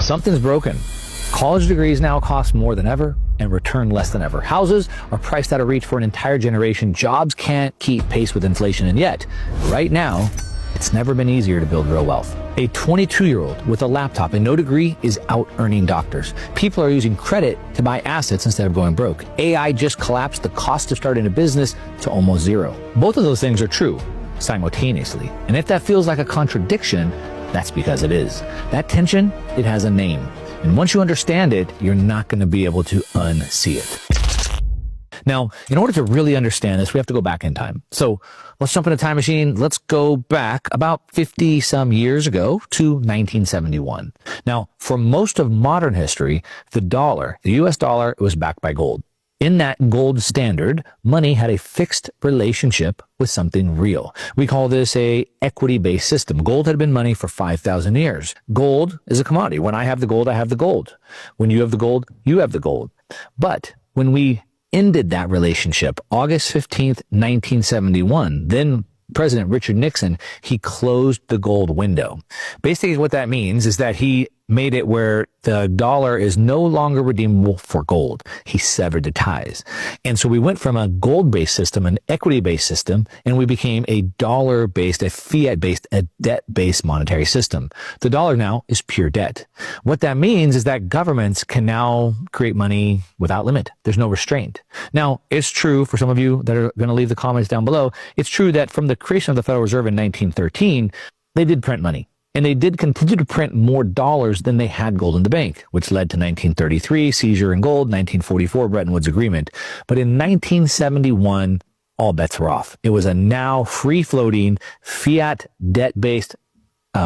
Something's broken. College degrees now cost more than ever and return less than ever. Houses are priced out of reach for an entire generation. Jobs can't keep pace with inflation. And yet, right now, it's never been easier to build real wealth. A 22-year-old with a laptop and no degree is out-earning doctors. People are using credit to buy assets instead of going broke. AI just collapsed the cost of starting a business to almost zero. Both of those things are true simultaneously. And if that feels like a contradiction, that's because it is. That tension, it has a name. And once you understand it, you're not going to be able to unsee it. Now, in order to really understand this, we have to go back in time. So let's jump in a time machine. Let's go back about 50 some years ago to 1971. Now, for most of modern history, the US dollar, was backed by gold. In that gold standard, money had a fixed relationship with something real. We call this a equity-based system. Gold had been money for 5,000 years. Gold is a commodity. When I have the gold, I have the gold. When you have the gold, you have the gold. But when we ended that relationship, August 15th, 1971, then President Richard Nixon, he closed the gold window. Basically what that means is that he made it where the dollar is no longer redeemable for gold. He severed the ties. And so we went from a gold-based system, an equity-based system, and we became a dollar-based, a fiat-based, a debt-based monetary system. The dollar now is pure debt. What that means is that governments can now create money without limit. There's no restraint. Now, it's true for some of you that are going to leave the comments down below, it's true that from the creation of the Federal Reserve in 1913, they did print money. And they did continue to print more dollars than they had gold in the bank, which led to 1933, seizure in gold, 1944, Bretton Woods Agreement. But in 1971, all bets were off. It was a now free-floating, fiat debt-based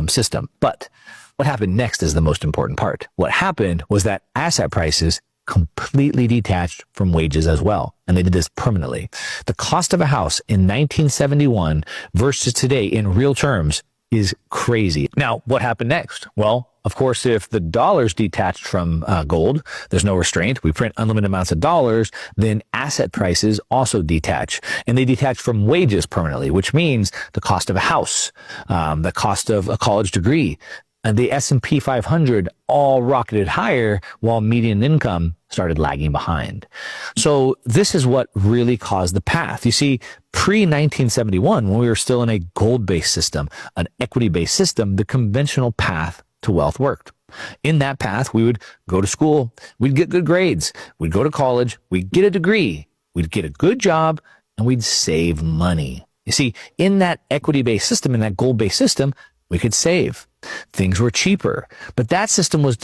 system. But what happened next is the most important part. What happened was that asset prices completely detached from wages as well. And they did this permanently. The cost of a house in 1971 versus today in real terms is crazy. Now, what happened next? Well, of course, if the dollar's detached from gold, there's no restraint. We print unlimited amounts of dollars, then asset prices also detach. And they detach from wages permanently, which means the cost of a house, the cost of a college degree, and the S&P 500 all rocketed higher while median income started lagging behind. So this is what really caused the path. You see, pre-1971, when we were still in a gold-based system, an equity-based system, the conventional path to wealth worked. In that path, we would go to school, we'd get good grades, we'd go to college, we'd get a degree, we'd get a good job, and we'd save money. You see, in that equity-based system, in that gold-based system, we could save. Things were cheaper. But that system was